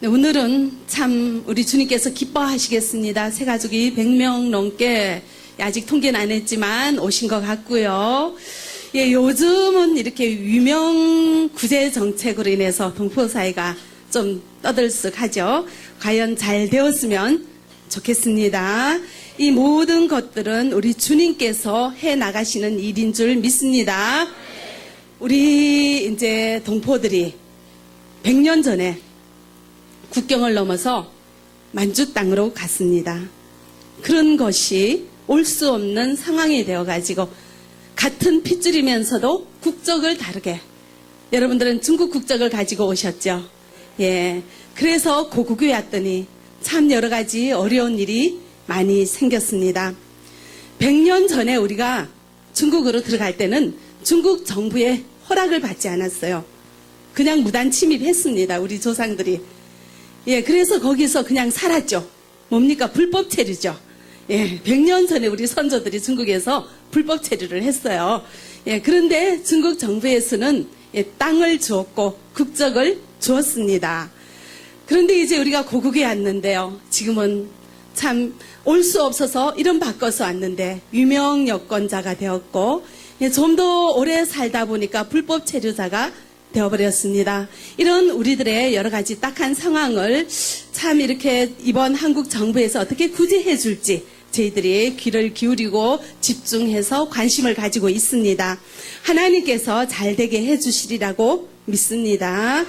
네, 오늘은 참 우리 주님께서 기뻐하시겠습니다. 새가족이 100명 넘게 아직 통계는 안 했지만 오신 것 같고요. 예, 요즘은 이렇게 유명 구제 정책으로 인해서 동포 사이가 좀 떠들썩하죠. 과연 잘 되었으면 좋겠습니다. 이 모든 것들은 우리 주님께서 해 나가시는 일인 줄 믿습니다. 우리 이제 동포들이 100년 전에 국경을 넘어서 만주 땅으로 갔습니다. 그런 것이 올 수 없는 상황이 되어가지고 같은 핏줄이면서도 국적을 다르게, 여러분들은 중국 국적을 가지고 오셨죠. 예, 그래서 고국에 왔더니 참 여러 가지 어려운 일이 많이 생겼습니다. 100년 전에 우리가 중국으로 들어갈 때는 중국 정부의 허락을 받지 않았어요. 그냥 무단 침입했습니다. 우리 조상들이. 예, 그래서 거기서 그냥 살았죠. 뭡니까? 불법 체류죠. 예, 100년 전에 우리 선조들이 중국에서 불법 체류를 했어요. 예, 그런데 중국 정부에서는 땅을 주었고 국적을 주었습니다. 그런데 이제 우리가 고국에 왔는데요. 지금은 참 올 수 없어서 이름 바꿔서 왔는데 유명 여권자가 되었고, 좀 더 오래 살다 보니까 불법 체류자가 되어버렸습니다. 이런 우리들의 여러 가지 딱한 상황을 참 이렇게 이번 한국 정부에서 어떻게 구제해 줄지 저희들이 귀를 기울이고 집중해서 관심을 가지고 있습니다. 하나님께서 잘 되게 해 주시리라고 믿습니다.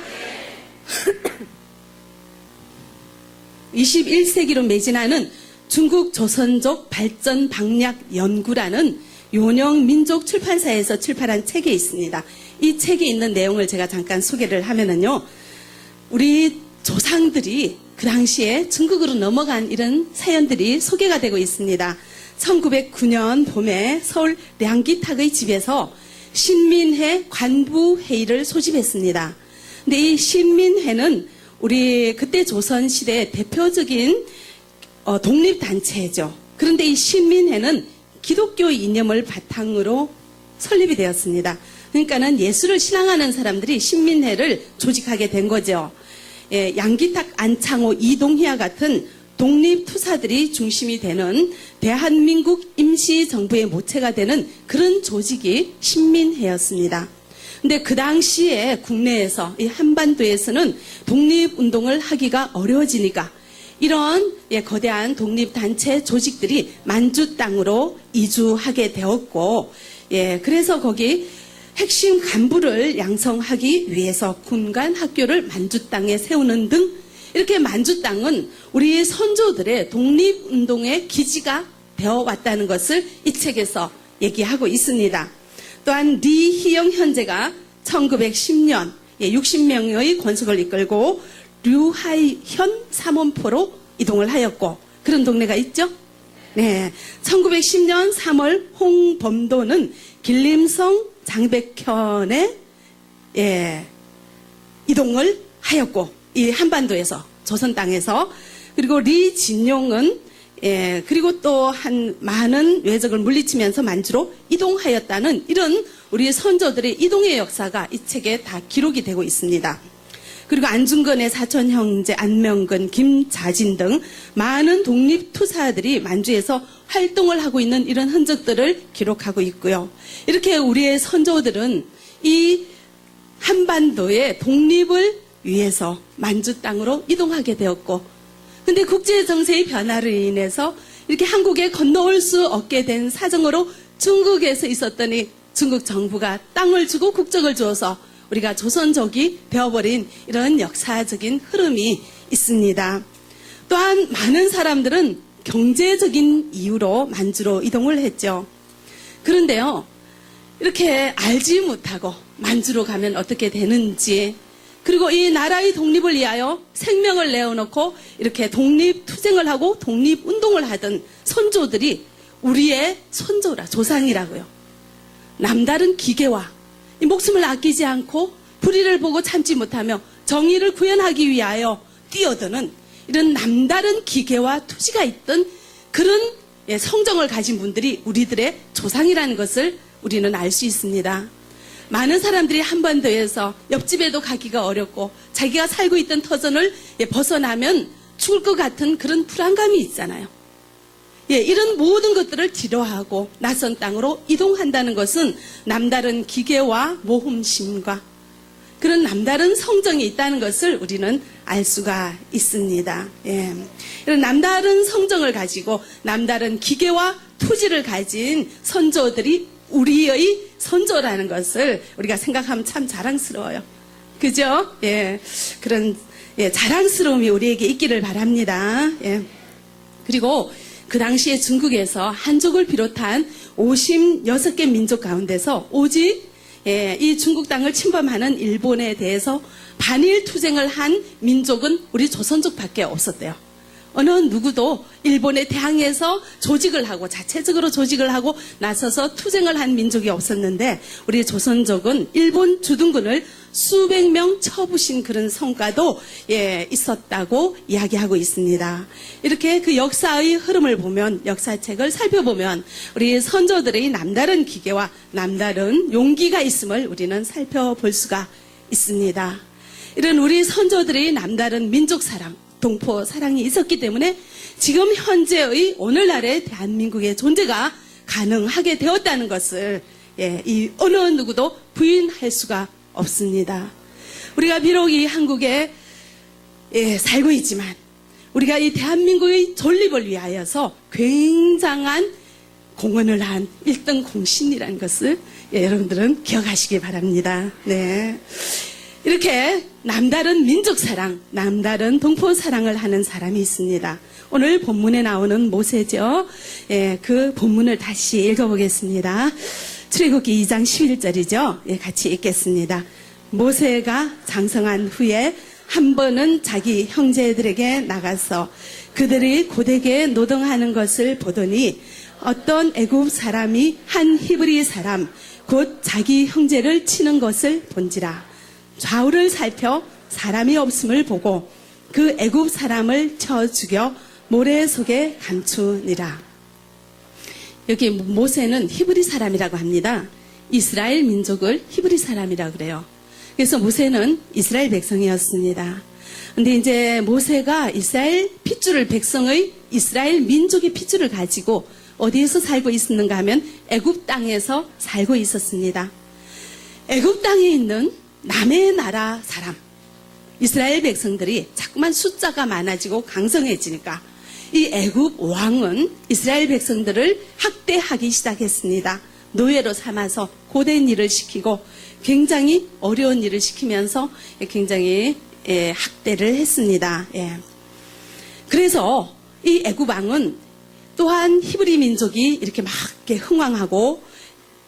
21세기로 매진하는 중국 조선족 발전 방략 연구라는 요령 민족 출판사에서 출판한 책이 있습니다. 이 책에 있는 내용을 제가 잠깐 소개를 하면은요, 우리 조상들이 그 당시에 중국으로 넘어간 이런 사연들이 소개가 되고 있습니다. 1909년 봄에 서울 량기탁의 집에서 신민회 관부회의를 소집했습니다. 근데 이 신민회는 우리 그때 조선시대 대표적인 독립단체죠. 그런데 이 신민회는 기독교 이념을 바탕으로 설립이 되었습니다. 그러니까는 예수를 신앙하는 사람들이 신민회를 조직하게 된 거죠. 예, 양기탁, 안창호, 이동희와 같은 독립투사들이 중심이 되는 대한민국 임시정부의 모체가 되는 그런 조직이 신민회였습니다. 근데 그 당시에 국내에서, 이 한반도에서는 독립운동을 하기가 어려워지니까 이런 거대한 독립단체 조직들이 만주 땅으로 이주하게 되었고, 그래서 거기 핵심 간부를 양성하기 위해서 군간 학교를 만주 땅에 세우는 등 이렇게 만주 땅은 우리 선조들의 독립운동의 기지가 되어 왔다는 것을 이 책에서 얘기하고 있습니다. 또한 리희영 현재가 1910년 60명의 권속을 이끌고 류하현 삼원포로 이동을 하였고, 그런 동네가 있죠? 네. 1910년 3월 홍범도는 길림성 장백현에 이동을 하였고, 이 한반도에서, 조선 땅에서. 그리고 리진용은 그리고 또 한 많은 외적을 물리치면서 만주로 이동하였다는 이런 우리 선조들의 이동의 역사가 이 책에 다 기록이 되고 있습니다. 그리고 안중근의 사촌 형제 안명근, 김자진 등 많은 독립투사들이 만주에서 활동을 하고 있는 이런 흔적들을 기록하고 있고요. 이렇게 우리의 선조들은 이 한반도의 독립을 위해서 만주 땅으로 이동하게 되었고, 근데 국제정세의 변화로 인해서 이렇게 한국에 건너올 수 없게 된 사정으로 중국에서 있었더니 중국 정부가 땅을 주고 국적을 주어서 우리가 조선족이 되어버린 이런 역사적인 흐름이 있습니다. 또한 많은 사람들은 경제적인 이유로 만주로 이동을 했죠. 그런데요, 이렇게 알지 못하고 만주로 가면 어떻게 되는지, 그리고 이 나라의 독립을 위하여 생명을 내어놓고 이렇게 독립투쟁을 하고 독립운동을 하던 선조들이 우리의 선조라, 조상이라고요. 남다른 기계와 이 목숨을 아끼지 않고 불의를 보고 참지 못하며 정의를 구현하기 위하여 뛰어드는 이런 남다른 기계와 투지가 있던 그런 성정을 가진 분들이 우리들의 조상이라는 것을 우리는 알 수 있습니다. 많은 사람들이 한반도에서 옆집에도 가기가 어렵고 자기가 살고 있던 터전을 벗어나면 죽을 것 같은 그런 불안감이 있잖아요. 이런 모든 것들을 뒤로하고 낯선 땅으로 이동한다는 것은 남다른 기계와 모험심과 그런 남다른 성정이 있다는 것을 우리는 알 수가 있습니다. 이런 남다른 성정을 가지고 남다른 기계와 투지를 가진 선조들이 우리의 선조라는 것을 우리가 생각하면 참 자랑스러워요. 그죠? 그런 자랑스러움이 우리에게 있기를 바랍니다. 그리고 그 당시에 중국에서 한족을 비롯한 56개 민족 가운데서 오직 이 중국 땅을 침범하는 일본에 대해서 반일 투쟁을 한 민족은 우리 조선족밖에 없었대요. 어느 누구도 일본에 대항해서 조직을 하고 자체적으로 조직을 하고 나서서 투쟁을 한 민족이 없었는데 우리 조선족은 일본 주둔군을 수백 명 쳐부신 그런 성과도 있었다고 이야기하고 있습니다. 이렇게 그 역사의 흐름을 보면 역사책을 살펴보면 우리 선조들의 남다른 기계와 남다른 용기가 있음을 우리는 살펴볼 수가 있습니다. 이런 우리 선조들의 남다른 민족 사랑 동포 사랑이 있었기 때문에 지금 현재의 오늘날의 대한민국의 존재가 가능하게 되었다는 것을 이 어느 누구도 부인할 수가 없습니다. 우리가 비록 이 한국에 살고 있지만 우리가 이 대한민국의 존립을 위하여서 굉장한 공헌을 한 1등 공신이라는 것을 여러분들은 기억하시기 바랍니다. 이렇게 남다른 민족 사랑, 남다른 동포 사랑을 하는 사람이 있습니다. 오늘 본문에 나오는 모세죠. 그 본문을 다시 읽어보겠습니다. 출애굽기 2장 11절이죠. 같이 읽겠습니다. 모세가 장성한 후에 한 번은 자기 형제들에게 나가서 그들이 고되게 노동하는 것을 보더니 어떤 애굽 사람이 한 히브리 사람 곧 자기 형제를 치는 것을 본지라. 좌우를 살펴 사람이 없음을 보고 그 애굽 사람을 쳐 죽여 모래 속에 감추니라. 여기 모세는 히브리 사람이라고 합니다. 이스라엘 민족을 히브리 사람이라고 그래요. 그래서 모세는 이스라엘 백성이었습니다. 근데 이제 모세가 이스라엘 핏줄을 백성의 이스라엘 민족의 핏줄을 가지고 어디에서 살고 있었는가 하면 애굽 땅에서 살고 있었습니다. 애굽 땅에 있는 남의 나라 사람, 이스라엘 백성들이 자꾸만 숫자가 많아지고 강성해지니까 이 애굽 왕은 이스라엘 백성들을 학대하기 시작했습니다. 노예로 삼아서 고된 일을 시키고 굉장히 어려운 일을 시키면서 굉장히 학대를 했습니다. 그래서 이 애굽 왕은 또한 히브리 민족이 이렇게 막 흥왕하고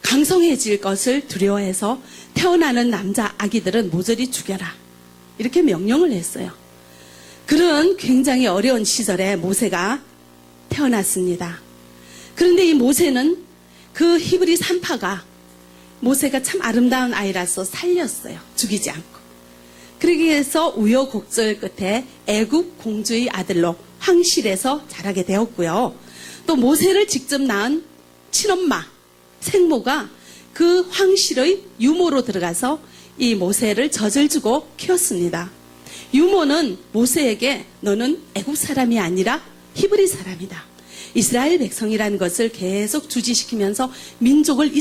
강성해질 것을 두려워해서 태어나는 남자 아기들은 모조리 죽여라. 이렇게 명령을 했어요. 그런 굉장히 어려운 시절에 모세가 태어났습니다. 그런데 이 모세는 그 히브리 산파가 모세가 참 아름다운 아이라서 살렸어요. 죽이지 않고. 그러기 위해서 우여곡절 끝에 애굽 공주의 아들로 황실에서 자라게 되었고요. 또 모세를 직접 낳은 친엄마 생모가 그 황실의 유모로 들어가서 이 모세를 젖을 주고 키웠습니다. 유모는 모세에게 너는 애굽 사람이 아니라 히브리 사람이다. 이스라엘 백성이라는 것을 계속 주지시키면서 민족을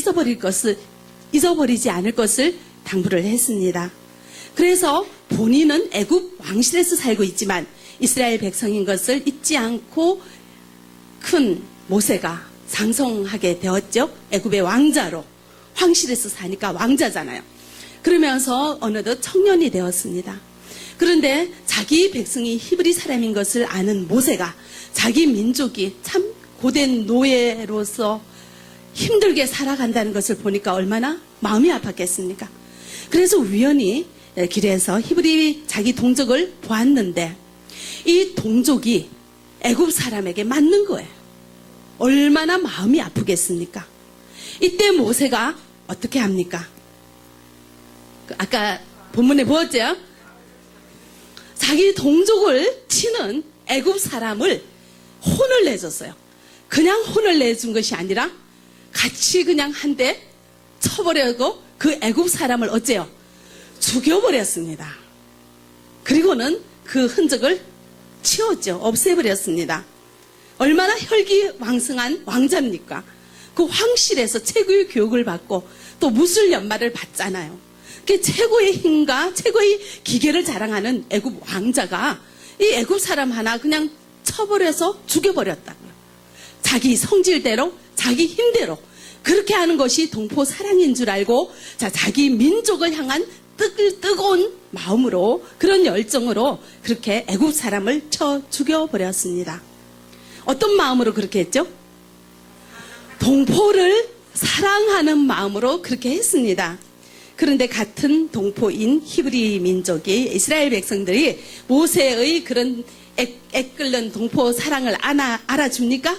잊어버리지 않을 것을 당부를 했습니다. 그래서 본인은 애굽 왕실에서 살고 있지만 이스라엘 백성인 것을 잊지 않고 큰 모세가 장성하게 되었죠. 애굽의 왕자로. 황실에서 사니까 왕자잖아요. 그러면서 어느덧 청년이 되었습니다. 그런데 자기 백성이 히브리 사람인 것을 아는 모세가 자기 민족이 참 고된 노예로서 힘들게 살아간다는 것을 보니까 얼마나 마음이 아팠겠습니까? 그래서 우연히 길에서 히브리 자기 동족을 보았는데 이 동족이 애굽 사람에게 맞는 거예요. 얼마나 마음이 아프겠습니까? 이때 모세가 어떻게 합니까? 아까 본문에 보았죠? 자기 동족을 치는 애굽 사람을 혼을 내줬어요. 그냥 혼을 내준 것이 아니라 같이 그냥 한 대 쳐버리고 그 애굽 사람을 어째요? 죽여버렸습니다. 그리고는 그 흔적을 치웠죠. 없애버렸습니다. 얼마나 혈기왕성한 왕자입니까? 그 황실에서 최고의 교육을 받고 또 무술 연말을 받잖아요. 그 최고의 힘과 최고의 기계를 자랑하는 애굽 왕자가 이 애굽 사람 하나 그냥 쳐버려서 죽여버렸다고요. 자기 성질대로, 자기 힘대로 그렇게 하는 것이 동포 사랑인 줄 알고 자기 민족을 향한 뜨거운 마음으로 그런 열정으로 그렇게 애굽 사람을 쳐 죽여버렸습니다. 어떤 마음으로 그렇게 했죠? 동포를 사랑하는 마음으로 그렇게 했습니다. 그런데 같은 동포인 히브리 민족이 이스라엘 백성들이 모세의 그런 애끓는 동포 사랑을 알아줍니까?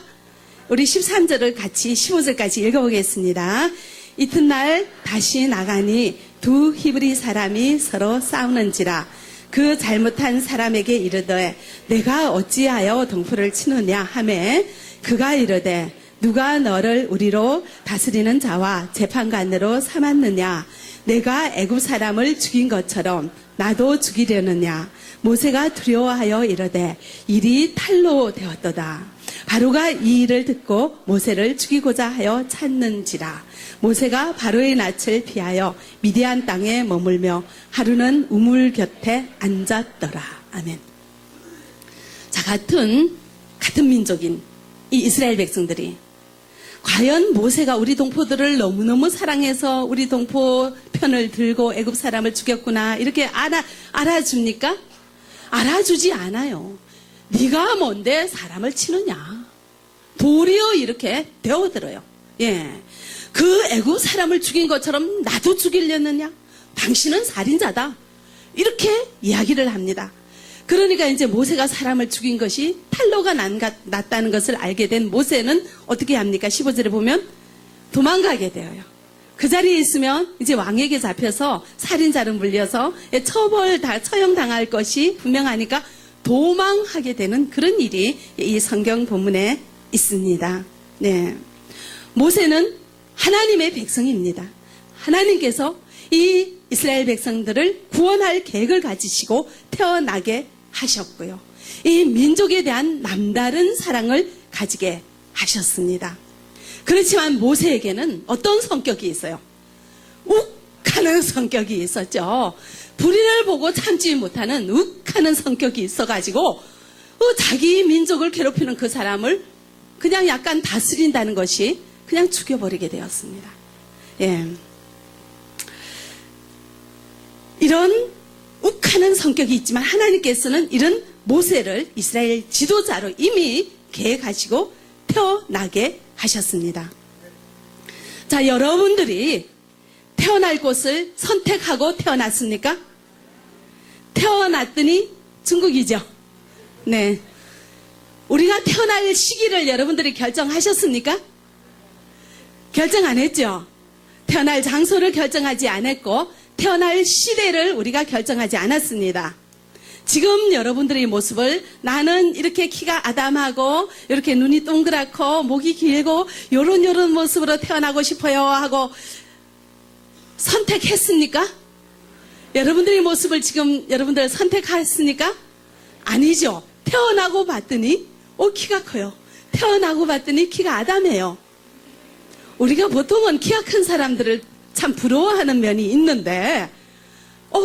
우리 13절을 같이 15절까지 읽어보겠습니다. 이튿날 다시 나가니 두 히브리 사람이 서로 싸우는지라 그 잘못한 사람에게 이르되 내가 어찌하여 동포를 치느냐 하매 그가 이르되 누가 너를 우리로 다스리는 자와 재판관으로 삼았느냐 내가 애굽 사람을 죽인 것처럼 나도 죽이려느냐 모세가 두려워하여 이르되 일이 탈로 되었도다. 바로가 이 일을 듣고 모세를 죽이고자 하여 찾는지라. 모세가 바로의 낯을 피하여 미디안 땅에 머물며 하루는 우물 곁에 앉았더라. 아멘. 자, 같은 민족인 이 이스라엘 백성들이 과연 모세가 우리 동포들을 너무너무 사랑해서 우리 동포 편을 들고 애굽 사람을 죽였구나 이렇게 알아줍니까? 알아주지 않아요. 네가 뭔데 사람을 치느냐. 도리어 이렇게 되어들어요. 예, 그 애굽 사람을 죽인 것처럼 나도 죽이려느냐? 당신은 살인자다. 이렇게 이야기를 합니다. 그러니까 이제 모세가 사람을 죽인 것이 탈로가 났다는 것을 알게 된 모세는 어떻게 합니까? 15절에 보면 도망가게 되어요. 그 자리에 있으면 이제 왕에게 잡혀서 살인자로 물려서 처형당할 것이 분명하니까 도망하게 되는 그런 일이 이 성경 본문에 있습니다. 네. 모세는 하나님의 백성입니다. 하나님께서 이 이스라엘 백성들을 구원할 계획을 가지시고 태어나게 하셨고요. 이 민족에 대한 남다른 사랑을 가지게 하셨습니다. 그렇지만 모세에게는 어떤 성격이 있어요? 욱하는 성격이 있었죠. 불의를 보고 참지 못하는 욱하는 성격이 있어가지고 자기 민족을 괴롭히는 그 사람을 그냥 약간 다스린다는 것이 그냥 죽여버리게 되었습니다. 예. 이런 욱하는 성격이 있지만 하나님께서는 이런 모세를 이스라엘 지도자로 이미 계획하시고 태어나게 하셨습니다. 자, 여러분들이 태어날 곳을 선택하고 태어났습니까? 태어났더니 중국이죠. 네. 우리가 태어날 시기를 여러분들이 결정하셨습니까? 결정 안 했죠. 태어날 장소를 결정하지 않았고 태어날 시대를 우리가 결정하지 않았습니다. 지금 여러분들의 모습을 나는 이렇게 키가 아담하고 이렇게 눈이 동그랗고 목이 길고 요런 모습으로 태어나고 싶어요 하고 선택했습니까? 여러분들의 모습을 지금 여러분들 선택했습니까? 아니죠. 태어나고 봤더니 키가 커요. 태어나고 봤더니 키가 아담해요. 우리가 보통은 키가 큰 사람들을 참 부러워하는 면이 있는데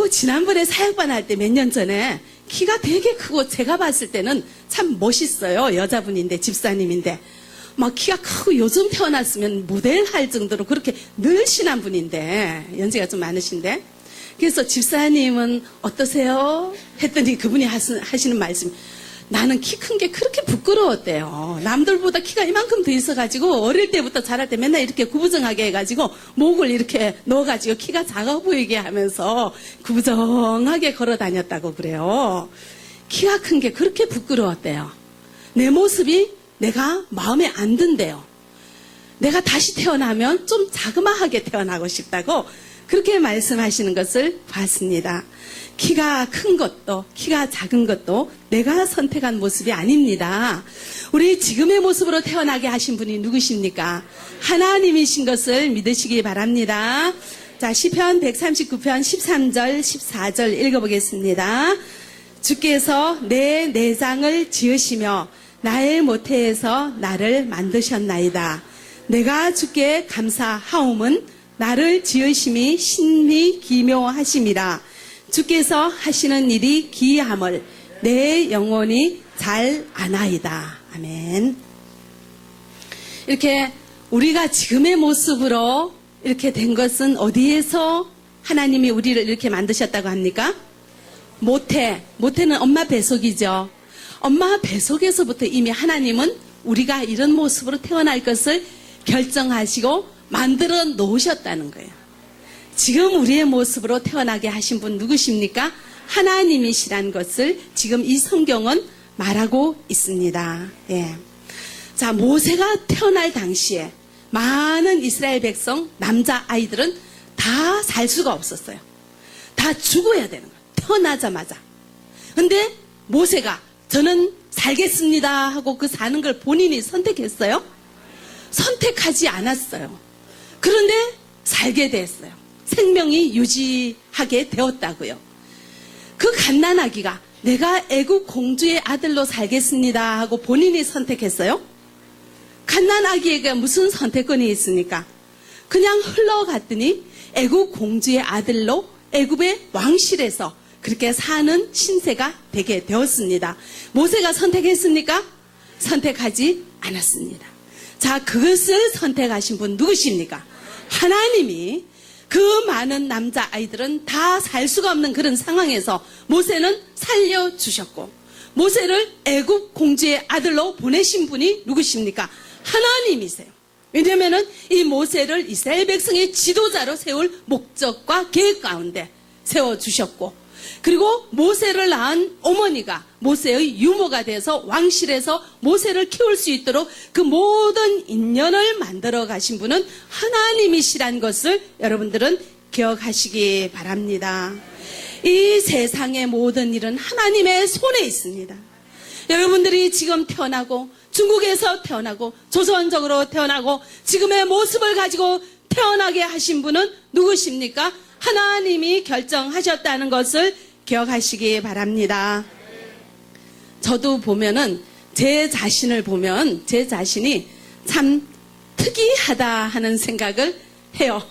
지난번에 사역반 할 때 몇 년 전에 키가 되게 크고 제가 봤을 때는 참 멋있어요. 여자분인데 집사님인데 막 키가 크고 요즘 태어났으면 모델 할 정도로 그렇게 늘씬한 분인데 연세가 좀 많으신데 그래서 집사님은 어떠세요? 했더니 그분이 하시는 말씀이 나는 키 큰 게 그렇게 부끄러웠대요. 남들보다 키가 이만큼 더 있어가지고 어릴 때부터 자랄 때 맨날 이렇게 구부정하게 해가지고 목을 이렇게 넣어가지고 키가 작아 보이게 하면서 구부정하게 걸어 다녔다고 그래요. 키가 큰 게 그렇게 부끄러웠대요. 내 모습이 내가 마음에 안 든대요. 내가 다시 태어나면 좀 자그마하게 태어나고 싶다고 그렇게 말씀하시는 것을 봤습니다. 키가 큰 것도 키가 작은 것도 내가 선택한 모습이 아닙니다. 우리 지금의 모습으로 태어나게 하신 분이 누구십니까? 하나님이신 것을 믿으시기 바랍니다. 자, 시편 139편 13절, 14절 읽어보겠습니다. 주께서 내 내장을 지으시며 나의 모태에서 나를 만드셨나이다. 내가 주께 감사하옴은 나를 지으심이 신이 기묘하심이라. 주께서 하시는 일이 기이함을 내 영혼이 잘 아나이다. 아멘. 이렇게 우리가 지금의 모습으로 이렇게 된 것은 어디에서 하나님이 우리를 이렇게 만드셨다고 합니까? 모태는 엄마 뱃속이죠. 엄마 뱃속에서부터 이미 하나님은 우리가 이런 모습으로 태어날 것을 결정하시고 만들어 놓으셨다는 거예요. 지금 우리의 모습으로 태어나게 하신 분 누구십니까? 하나님이시란 것을 지금 이 성경은 말하고 있습니다. 예. 자, 모세가 태어날 당시에 많은 이스라엘 백성, 남자 아이들은 다 살 수가 없었어요. 다 죽어야 되는 거예요. 태어나자마자. 근데 모세가 저는 살겠습니다 하고 그 사는 걸 본인이 선택했어요? 선택하지 않았어요. 그런데 살게 됐어요. 생명이 유지하게 되었다고요. 그 갓난아기가 내가 애국 공주의 아들로 살겠습니다 하고 본인이 선택했어요? 갓난아기에게 무슨 선택권이 있습니까? 그냥 흘러갔더니 애국 공주의 아들로 애굽의 왕실에서 그렇게 사는 신세가 되게 되었습니다. 모세가 선택했습니까? 선택하지 않았습니다. 자, 그것을 선택하신 분 누구십니까? 하나님이. 그 많은 남자아이들은 다 살 수가 없는 그런 상황에서 모세는 살려주셨고 모세를 애굽 공주의 아들로 보내신 분이 누구십니까? 하나님이세요. 왜냐하면 이 모세를 이스라엘 백성의 지도자로 세울 목적과 계획 가운데 세워주셨고 그리고 모세를 낳은 어머니가 모세의 유모가 돼서 왕실에서 모세를 키울 수 있도록 그 모든 인연을 만들어 가신 분은 하나님이시란 것을 여러분들은 기억하시기 바랍니다. 이 세상의 모든 일은 하나님의 손에 있습니다. 여러분들이 지금 태어나고 중국에서 태어나고 조선족으로 태어나고 지금의 모습을 가지고 태어나게 하신 분은 누구십니까? 하나님이 결정하셨다는 것을 기억하시기 바랍니다. 저도 보면은 제 자신을 보면 제 자신이 참 특이하다 하는 생각을 해요.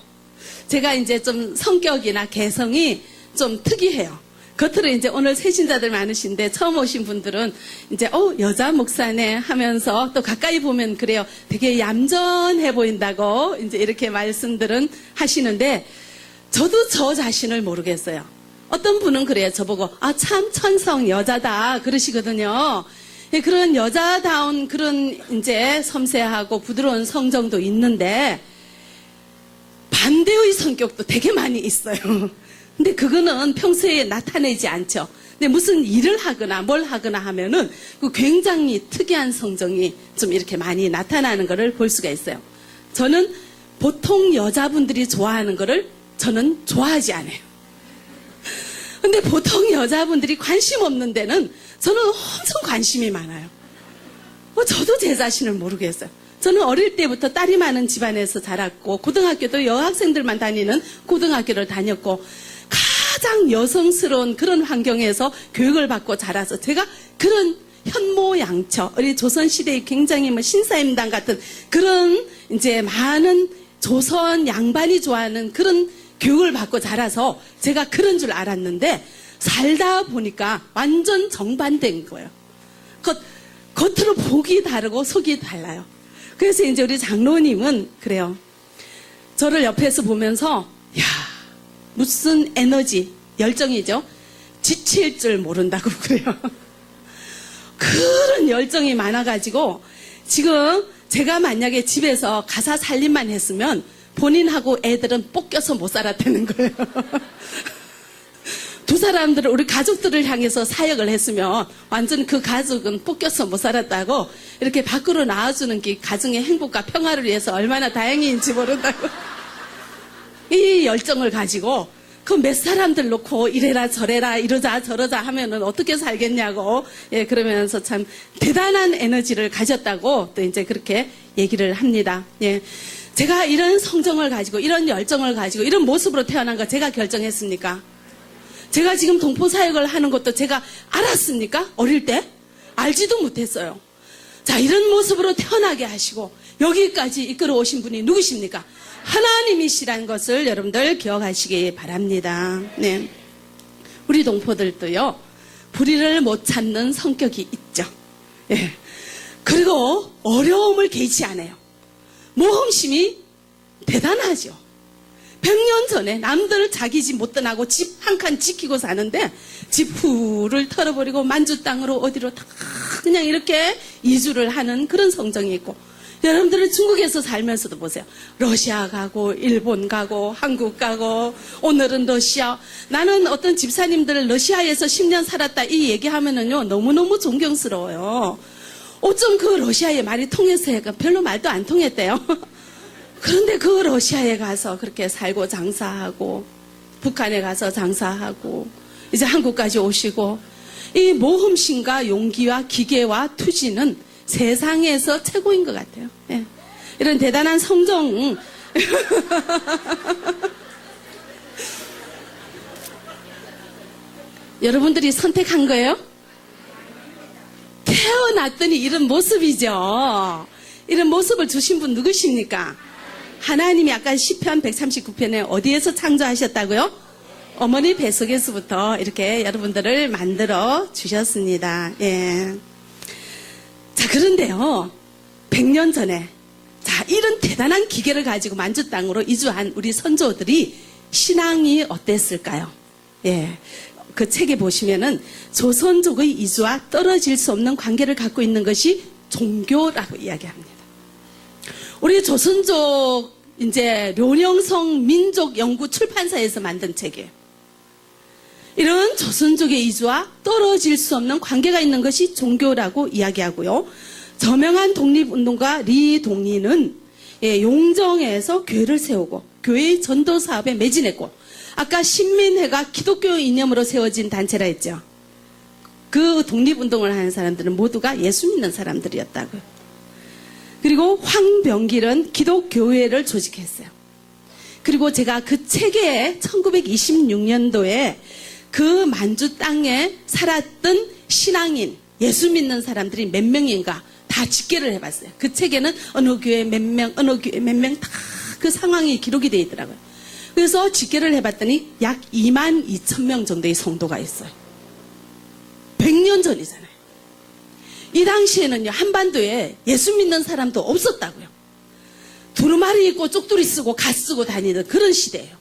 제가 이제 좀 성격이나 개성이 좀 특이해요. 겉으로 이제 오늘 새신자들 많으신데 처음 오신 분들은 이제 여자 목사네 하면서 또 가까이 보면 그래요. 되게 얌전해 보인다고 이제 이렇게 말씀들은 하시는데 저도 저 자신을 모르겠어요. 어떤 분은 그래요. 저보고 참 천성 여자다 그러시거든요. 그런 여자다운 그런 이제 섬세하고 부드러운 성정도 있는데 반대의 성격도 되게 많이 있어요. 근데 그거는 평소에 나타내지 않죠. 근데 무슨 일을 하거나 뭘 하거나 하면은 그 굉장히 특이한 성정이 좀 이렇게 많이 나타나는 것을 볼 수가 있어요. 저는 보통 여자분들이 좋아하는 거를 저는 좋아하지 않아요. 근데 보통 여자분들이 관심 없는 데는 저는 엄청 관심이 많아요. 저도 제 자신을 모르겠어요. 저는 어릴 때부터 딸이 많은 집안에서 자랐고 고등학교도 여학생들만 다니는 고등학교를 다녔고 가장 여성스러운 그런 환경에서 교육을 받고 자라서 제가 그런 현모양처 우리 조선시대의 굉장히 신사임당 같은 그런 이제 많은 조선 양반이 좋아하는 그런 교육을 받고 자라서 제가 그런 줄 알았는데 살다 보니까 완전 정반대인 거예요. 겉으로 보기 다르고 속이 달라요. 그래서 이제 우리 장로님은 그래요. 저를 옆에서 보면서 야 무슨 에너지, 열정이죠. 지칠 줄 모른다고 그래요. 그런 열정이 많아가지고 지금 제가 만약에 집에서 가사 살림만 했으면 본인하고 애들은 볶여서 못 살았다는 거예요. 두 사람들을 우리 가족들을 향해서 사역을 했으면 완전 그 가족은 볶여서 못 살았다고 이렇게 밖으로 나와주는 게 가정의 행복과 평화를 위해서 얼마나 다행인지 모른다고 이 열정을 가지고 그 몇 사람들 놓고 이래라 저래라 이러자 저러자 하면은 어떻게 살겠냐고 그러면서 참 대단한 에너지를 가졌다고 또 이제 그렇게 얘기를 합니다. 제가 이런 성정을 가지고 이런 열정을 가지고 이런 모습으로 태어난 거 제가 결정했습니까? 제가 지금 동포사역을 하는 것도 제가 알았습니까? 어릴 때? 알지도 못했어요. 자, 이런 모습으로 태어나게 하시고 여기까지 이끌어 오신 분이 누구십니까? 하나님이시라는 것을 여러분들 기억하시기 바랍니다. 네. 우리 동포들도요, 불의를 못 참는 성격이 있죠. 예. 그리고 어려움을 개의치 않아요. 모험심이 대단하죠. 100년 전에 남들 자기 집 못 떠나고 집 한 칸 지키고 사는데 지푸를 털어버리고 만주 땅으로 어디로 다 그냥 이렇게 이주를 하는 그런 성정이 있고, 여러분들은 중국에서 살면서도 보세요. 러시아 가고 일본 가고 한국 가고 오늘은 러시아. 나는 어떤 집사님들 러시아에서 10년 살았다 이 얘기하면은요 너무너무 존경스러워요. 어쩜 그 러시아의 말이 통해서 해가 별로 말도 안 통했대요. 그런데 그 러시아에 가서 그렇게 살고 장사하고 북한에 가서 장사하고 이제 한국까지 오시고, 이 모험심과 용기와 기계와 투지는 세상에서 최고인 것 같아요. 예. 이런 대단한 성정 여러분들이 선택한 거예요? 태어났더니 이런 모습이죠. 이런 모습을 주신 분 누구십니까? 하나님이 아까 시편 139편에 어디에서 창조하셨다고요? 어머니 뱃속에서부터 이렇게 여러분들을 만들어 주셨습니다. 예. 자, 그런데요, 100년 전에, 자, 이런 대단한 기계를 가지고 만주 땅으로 이주한 우리 선조들이 신앙이 어땠을까요? 예. 그 책에 보시면은 조선족의 이주와 떨어질 수 없는 관계를 갖고 있는 것이 종교라고 이야기합니다. 우리 조선족, 이제, 료령성 민족연구 출판사에서 만든 책이에요. 이런 조선족의 이주와 떨어질 수 없는 관계가 있는 것이 종교라고 이야기하고요. 저명한 독립운동가 리동리는 용정에서 교회를 세우고 교회의 전도 사업에 매진했고, 아까 신민회가 기독교 이념으로 세워진 단체라 했죠. 그 독립운동을 하는 사람들은 모두가 예수 믿는 사람들이었다고요. 그리고 황병길은 기독교회를 조직했어요. 그리고 제가 그 책에 1926년도에 그 만주 땅에 살았던 신앙인, 예수 믿는 사람들이 몇 명인가 다 집계를 해봤어요. 그 책에는 어느 교회 몇 명, 어느 교회 몇 명 다 그 상황이 기록이 되어 있더라고요. 그래서 집계를 해봤더니 약 22,000명 정도의 성도가 있어요. 100년 전이잖아요. 이 당시에는요, 한반도에 예수 믿는 사람도 없었다고요. 두루마리 입고 쪽두리 쓰고 갓 쓰고 다니는 그런 시대예요.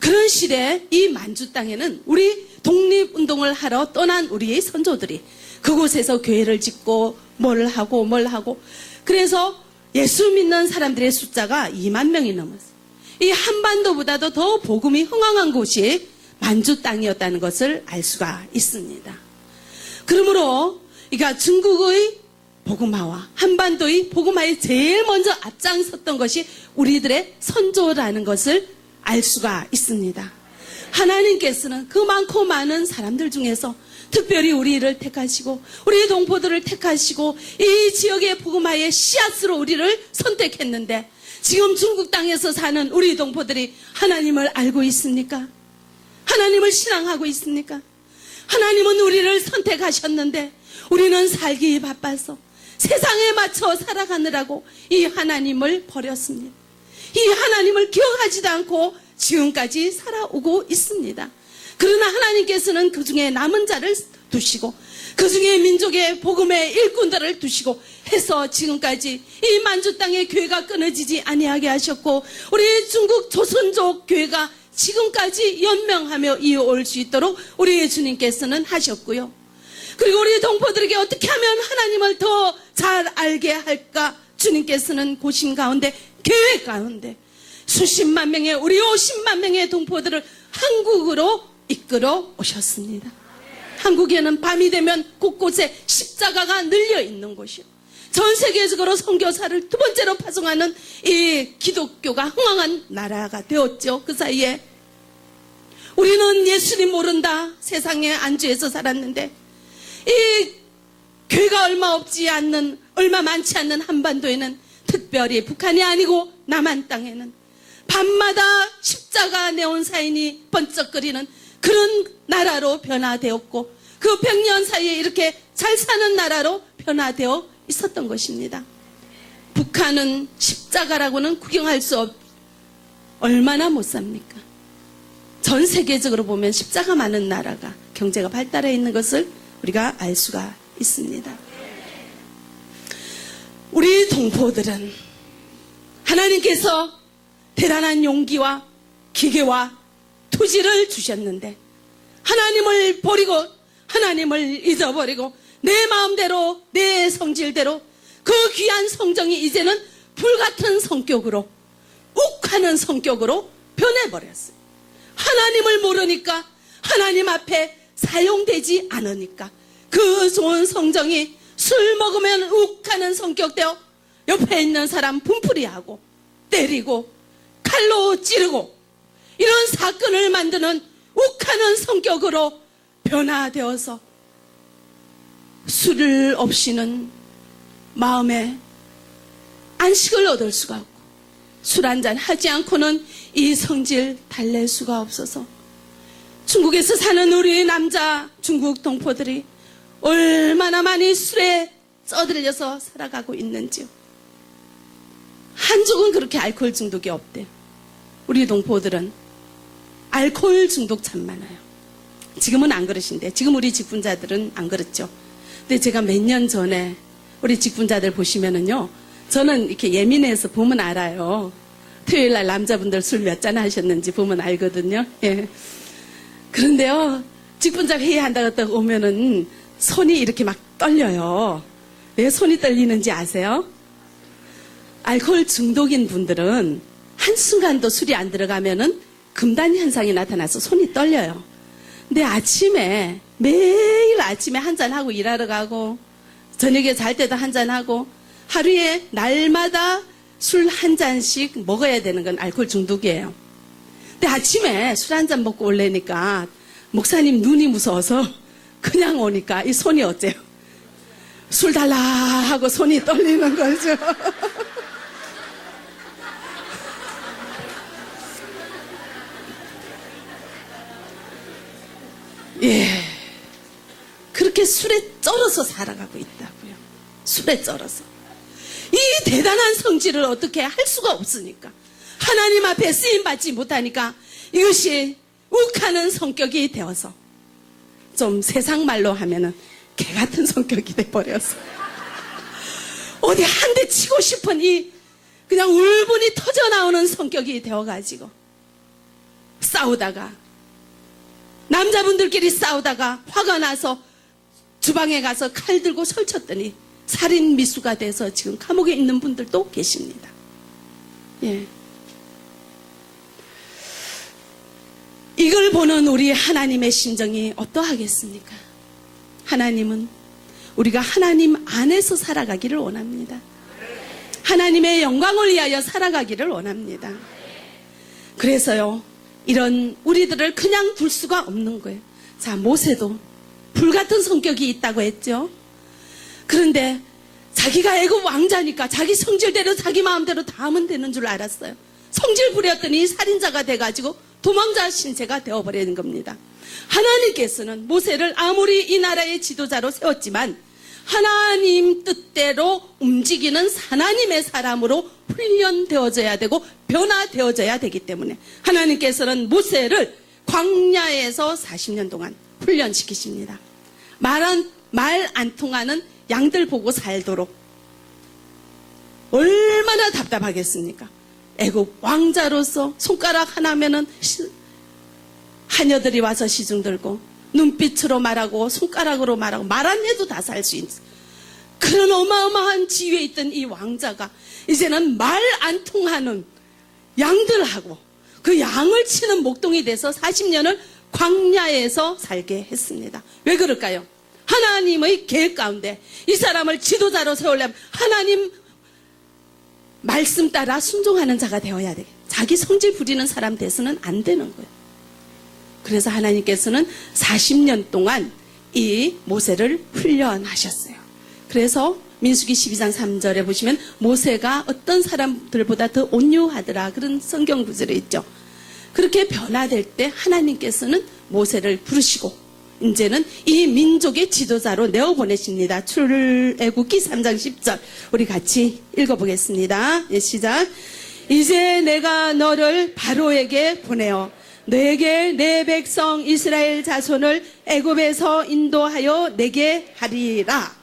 그런 시대에 이 만주 땅에는 우리 독립운동을 하러 떠난 우리의 선조들이 그곳에서 교회를 짓고 뭘 하고 그래서 예수 믿는 사람들의 숫자가 2만 명이 넘었어요. 이 한반도보다도 더 복음이 흥황한 곳이 만주 땅이었다는 것을 알 수가 있습니다. 그러므로 그러니까 중국의 복음화와 한반도의 복음화에 제일 먼저 앞장섰던 것이 우리들의 선조라는 것을 알 수가 있습니다. 하나님께서는 그 많고 많은 사람들 중에서 특별히 우리를 택하시고 우리 동포들을 택하시고 이 지역의 복음화의 씨앗으로 우리를 선택했는데, 지금 중국 땅에서 사는 우리 동포들이 하나님을 알고 있습니까? 하나님을 신앙하고 있습니까? 하나님은 우리를 선택하셨는데 우리는 살기 바빠서 세상에 맞춰 살아가느라고 이 하나님을 버렸습니다. 이 하나님을 기억하지도 않고 지금까지 살아오고 있습니다. 그러나 하나님께서는 그 중에 남은 자를 두시고 그 중에 민족의 복음의 일꾼들을 두시고 해서 지금까지 이 만주 땅의 교회가 끊어지지 아니하게 하셨고, 우리 중국 조선족 교회가 지금까지 연명하며 이어올 수 있도록 우리 주님께서는 하셨고요. 그리고 우리 동포들에게 어떻게 하면 하나님을 더 잘 알게 할까, 주님께서는 고심 가운데, 계획 가운데 수십만 명의, 우리 50만 명의 동포들을 한국으로 이끌어 오셨습니다. 한국에는 밤이 되면 곳곳에 십자가가 늘려 있는 곳이요, 전 세계적으로 선교사를 두 번째로 파송하는 이 기독교가 흥황한 나라가 되었죠. 그 사이에 우리는 예수님 모른다 세상에 안주해서 살았는데, 이 교회가 얼마 많지 않는 한반도에는 특별히 북한이 아니고 남한 땅에는 밤마다 십자가 네온사인이 번쩍거리는 그런 나라로 변화되었고 그 100년 사이에 이렇게 잘 사는 나라로 변화되어 있었던 것입니다. 북한은 십자가라고는 구경할 수 없, 얼마나 못 삽니까? 전 세계적으로 보면 십자가 많은 나라가 경제가 발달해 있는 것을 우리가 알 수가 있습니다. 우리 동포들은 하나님께서 대단한 용기와 기계와 투지를 주셨는데 하나님을 버리고 하나님을 잊어버리고 내 마음대로 내 성질대로 그 귀한 성정이 이제는 불같은 성격으로 욱하는 성격으로 변해버렸어요. 하나님을 모르니까 하나님 앞에 사용되지 않으니까 그 좋은 성정이 술 먹으면 욱하는 성격 되어 옆에 있는 사람 분풀이하고 때리고 칼로 찌르고 이런 사건을 만드는 욱하는 성격으로 변화되어서 술 없이는 마음에 안식을 얻을 수가 없고 술 한잔 하지 않고는 이 성질 달랠 수가 없어서 중국에서 사는 우리 남자 중국 동포들이 얼마나 많이 술에 쩌들려서 살아가고 있는지요. 한족은 그렇게 알코올 중독이 없대요. 우리 동포들은 알코올 중독 참 많아요. 지금은 안 그러신데 지금 우리 직분자들은 안 그렇죠. 근데 제가 몇 년 전에 우리 직분자들 보시면은요, 저는 이렇게 예민해서 보면 알아요. 토요일 날 남자분들 술 몇 잔 하셨는지 보면 알거든요. 예. 그런데요, 직분자 회의한다고 오면은 손이 이렇게 막 떨려요. 왜 손이 떨리는지 아세요? 알코올 중독인 분들은 한순간도 술이 안 들어가면은 금단 현상이 나타나서 손이 떨려요. 근데 아침에, 매일 아침에 한잔하고 일하러 가고, 저녁에 잘 때도 한잔하고, 하루에 날마다 술 한 잔씩 먹어야 되는 건 알코올 중독이에요. 근데 아침에 술 한 잔 먹고 올래니까 목사님 눈이 무서워서 그냥 오니까 이 손이 어째요? 술 달라 하고 손이 떨리는 거죠. 예. 그렇게 술에 쩔어서 살아가고 있다고요. 술에 쩔어서. 이 대단한 성질을 어떻게 할 수가 없으니까. 하나님 앞에 쓰임받지 못하니까 이것이 욱하는 성격이 되어서 좀 세상 말로 하면은 개 같은 성격이 돼버려서 어디 한 대 치고 싶은 이 그냥 울분이 터져 나오는 성격이 되어가지고 싸우다가 남자분들끼리 싸우다가 화가 나서 주방에 가서 칼 들고 설쳤더니 살인 미수가 돼서 지금 감옥에 있는 분들도 계십니다. 예. 이걸 보는 우리 하나님의 심정이 어떠하겠습니까? 하나님은 우리가 하나님 안에서 살아가기를 원합니다. 하나님의 영광을 위하여 살아가기를 원합니다. 그래서요, 이런 우리들을 그냥 둘 수가 없는 거예요. 자, 모세도 불같은 성격이 있다고 했죠. 그런데 자기가 애굽 왕자니까 자기 성질대로 자기 마음대로 다 하면 되는 줄 알았어요. 성질 부렸더니 살인자가 돼가지고 도망자 신세가 되어버리는 겁니다. 하나님께서는 모세를 아무리 이 나라의 지도자로 세웠지만 하나님 뜻대로 움직이는 하나님의 사람으로 훈련되어져야 되고 변화되어져야 되기 때문에 하나님께서는 모세를 광야에서 40년 동안 훈련시키십니다. 말 안 통하는 양들 보고 살도록. 얼마나 답답하겠습니까? 애굽 왕자로서 손가락 하나면은 하녀들이 와서 시중 들고 눈빛으로 말하고 손가락으로 말하고 말 안 해도 다 살 수 있는 그런 어마어마한 지위에 있던 이 왕자가 이제는 말 안 통하는 양들하고 그 양을 치는 목동이 돼서 40년을 광야에서 살게 했습니다. 왜 그럴까요? 하나님의 계획 가운데 이 사람을 지도자로 세우려면 하나님 말씀 따라 순종하는 자가 되어야 돼. 자기 성질 부리는 사람 돼서는 안 되는 거예요. 그래서 하나님께서는 40년 동안 이 모세를 훈련하셨어요. 그래서 민수기 12장 3절에 보시면 모세가 어떤 사람들보다 더 온유하더라. 그런 성경 구절이 있죠. 그렇게 변화될 때 하나님께서는 모세를 부르시고 이제는 이 민족의 지도자로 내어보내십니다. 출애굽기 3장 10절 우리 같이 읽어보겠습니다. 시작. 이제 내가 너를 바로에게 보내어 내게 내 백성 이스라엘 자손을 애굽에서 인도하여 내게 하리라.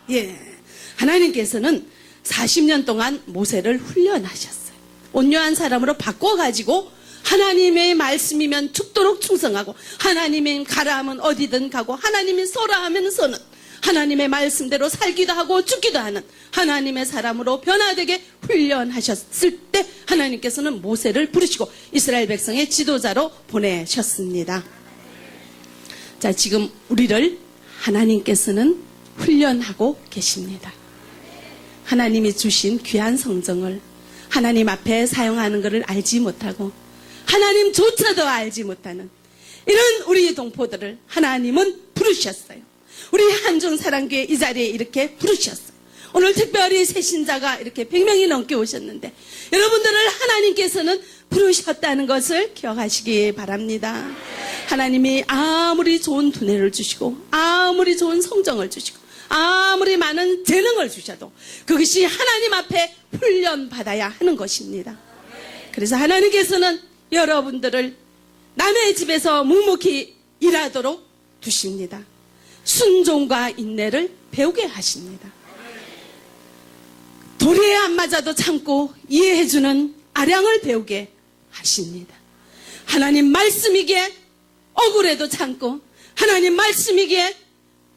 하나님께서는 40년 동안 모세를 훈련하셨어요. 온유한 사람으로 바꿔가지고 하나님의 말씀이면 죽도록 충성하고 하나님의 가라 하면 어디든 가고 하나님이 쏘라 하면 쏘는 하나님의 말씀대로 살기도 하고 죽기도 하는 하나님의 사람으로 변화되게 훈련하셨을 때 하나님께서는 모세를 부르시고 이스라엘 백성의 지도자로 보내셨습니다. 자, 지금 우리를 하나님께서는 훈련하고 계십니다. 하나님이 주신 귀한 성정을 하나님 앞에 사용하는 것을 알지 못하고 하나님조차도 알지 못하는 이런 우리 동포들을 하나님은 부르셨어요. 우리 한중사랑교회 이 자리에 이렇게 부르셨어요. 오늘 특별히 새신자가 이렇게 100명이 넘게 오셨는데 여러분들을 하나님께서는 부르셨다는 것을 기억하시기 바랍니다. 하나님이 아무리 좋은 두뇌를 주시고 아무리 좋은 성정을 주시고 아무리 많은 재능을 주셔도 그것이 하나님 앞에 훈련받아야 하는 것입니다. 그래서 하나님께서는 여러분들을 남의 집에서 묵묵히 일하도록 두십니다. 순종과 인내를 배우게 하십니다. 도리에 안 맞아도 참고 이해해주는 아량을 배우게 하십니다. 하나님 말씀이기에 억울해도 참고 하나님 말씀이기에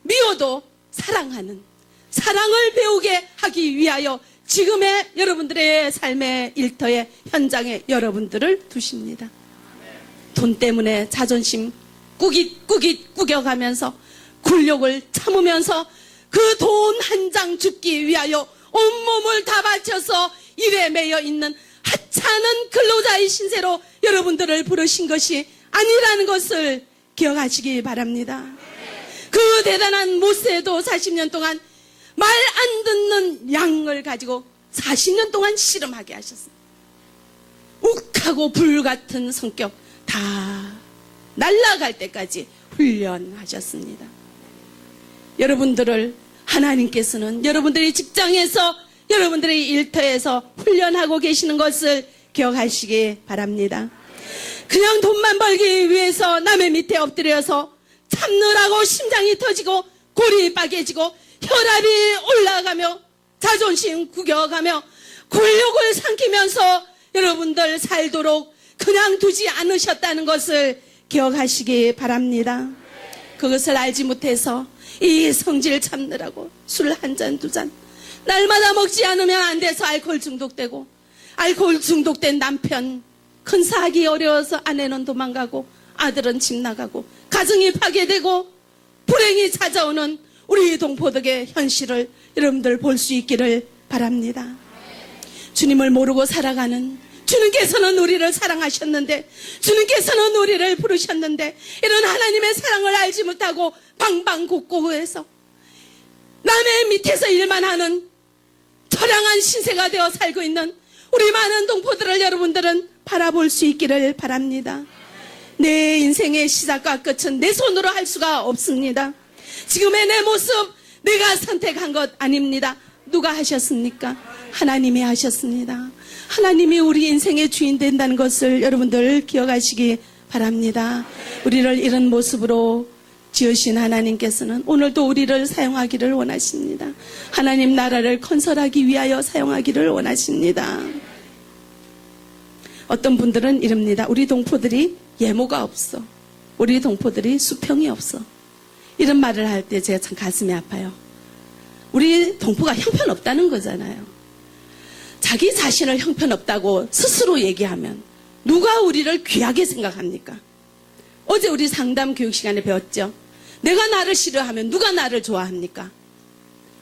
미워도 사랑하는 사랑을 배우게 하기 위하여 지금의 여러분들의 삶의 일터의 현장에 여러분들을 두십니다. 돈 때문에 자존심 꾸깃꾸깃 꾸겨가면서 굴욕을 참으면서 그 돈 한 장 줍기 위하여 온몸을 다 바쳐서 일에 매여 있는 하찮은 근로자의 신세로 여러분들을 부르신 것이 아니라는 것을 기억하시기 바랍니다. 그 대단한 모세도 40년 동안 말 안 듣는 양을 가지고 40년 동안 씨름하게 하셨습니다. 욱하고 불같은 성격 다 날아갈 때까지 훈련하셨습니다. 여러분들을 하나님께서는 여러분들의 직장에서 여러분들의 일터에서 훈련하고 계시는 것을 기억하시기 바랍니다. 그냥 돈만 벌기 위해서 남의 밑에 엎드려서 참느라고 심장이 터지고 골이 빠개지고 혈압이 올라가며 자존심 구겨가며 굴욕을 삼키면서 여러분들 살도록 그냥 두지 않으셨다는 것을 기억하시기 바랍니다. 그것을 알지 못해서 이 성질 참느라고 술 한 잔 두 잔 날마다 먹지 않으면 안 돼서 알코올 중독되고 알코올 중독된 남편 큰사하기 어려워서 아내는 도망가고 아들은 집 나가고 가정이 파괴되고 불행이 찾아오는 우리 동포덕의 현실을 여러분들 볼 수 있기를 바랍니다. 주님을 모르고 살아가는 주님께서는 우리를 사랑하셨는데 주님께서는 우리를 부르셨는데 이런 하나님의 사랑을 알지 못하고 방방곡곡해서 남의 밑에서 일만 하는 처량한 신세가 되어 살고 있는 우리 많은 동포들을 여러분들은 바라볼 수 있기를 바랍니다. 내 인생의 시작과 끝은 내 손으로 할 수가 없습니다. 지금의 내 모습 내가 선택한 것 아닙니다. 누가 하셨습니까? 하나님이 하셨습니다. 하나님이 우리 인생의 주인 된다는 것을 여러분들 기억하시기 바랍니다. 우리를 이런 모습으로 지으신 하나님께서는 오늘도 우리를 사용하기를 원하십니다. 하나님 나라를 건설하기 위하여 사용하기를 원하십니다. 어떤 분들은 이럽니다. 우리 동포들이 예모가 없어. 우리 동포들이 수평이 없어. 이런 말을 할 때 제가 참 가슴이 아파요. 우리 동포가 형편없다는 거잖아요. 자기 자신을 형편없다고 스스로 얘기하면 누가 우리를 귀하게 생각합니까? 어제 우리 상담 교육 시간에 배웠죠. 내가 나를 싫어하면 누가 나를 좋아합니까?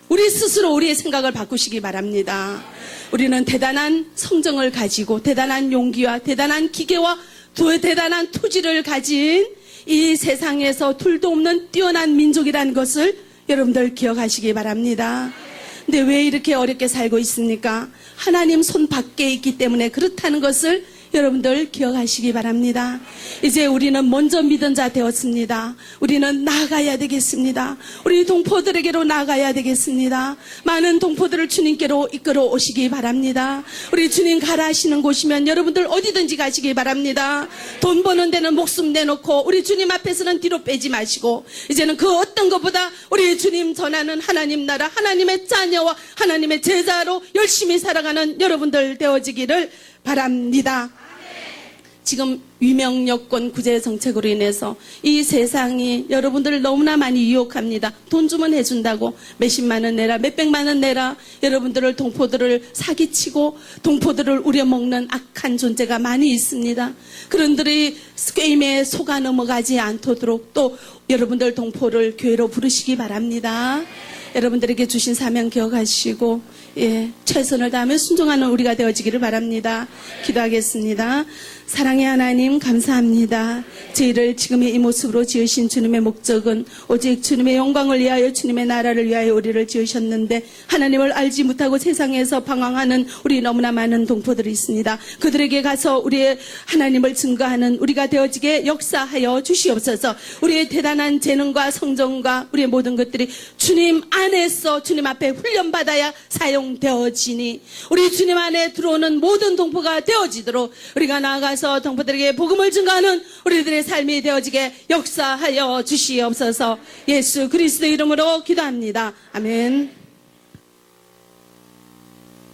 우리 스스로 우리의 생각을 바꾸시기 바랍니다. 우리는 대단한 성정을 가지고 대단한 용기와 대단한 기계와 대단한 토지를 가진 이 세상에서 둘도 없는 뛰어난 민족이라는 것을 여러분들 기억하시기 바랍니다. 근데 왜 이렇게 어렵게 살고 있습니까? 하나님 손 밖에 있기 때문에 그렇다는 것을 여러분들 기억하시기 바랍니다. 이제 우리는 먼저 믿은 자 되었습니다. 우리는 나아가야 되겠습니다. 우리 동포들에게로 나아가야 되겠습니다. 많은 동포들을 주님께로 이끌어 오시기 바랍니다. 우리 주님 가라 하시는 곳이면 여러분들 어디든지 가시기 바랍니다. 돈 버는 데는 목숨 내놓고 우리 주님 앞에서는 뒤로 빼지 마시고 이제는 그 어떤 것보다 우리 주님 전하는 하나님 나라, 하나님의 자녀와 하나님의 제자로 열심히 살아가는 여러분들 되어지기를 바랍니다. 지금 위명 여권 구제 정책으로 인해서 이 세상이 여러분들을 너무나 많이 유혹합니다. 돈 주면 해준다고 몇십만 원 내라, 몇백만 원 내라. 여러분들을 동포들을 사기치고 동포들을 우려먹는 악한 존재가 많이 있습니다. 그런들이 게임에 속아 넘어가지 않도록 또 여러분들 동포를 교회로 부르시기 바랍니다. 여러분들에게 주신 사명 기억하시고 최선을 다하며 순종하는 우리가 되어지기를 바랍니다. 기도하겠습니다. 사랑의 하나님 감사합니다. 저희를 지금의 이 모습으로 지으신 주님의 목적은 오직 주님의 영광을 위하여 주님의 나라를 위하여 우리를 지으셨는데 하나님을 알지 못하고 세상에서 방황하는 우리 너무나 많은 동포들이 있습니다. 그들에게 가서 우리의 하나님을 증거하는 우리가 되어지게 역사하여 주시옵소서. 우리의 대단한 재능과 성정과 우리의 모든 것들이 주님 안에서 주님 앞에 훈련받아야 사용되어지니 우리 주님 안에 들어오는 모든 동포가 되어지도록 우리가 나아가서 동포들에게 복음을 증거하는 우리들의 삶이 되어지게 역사하여 주시옵소서. 예수 그리스도 이름으로 기도합니다. 아멘.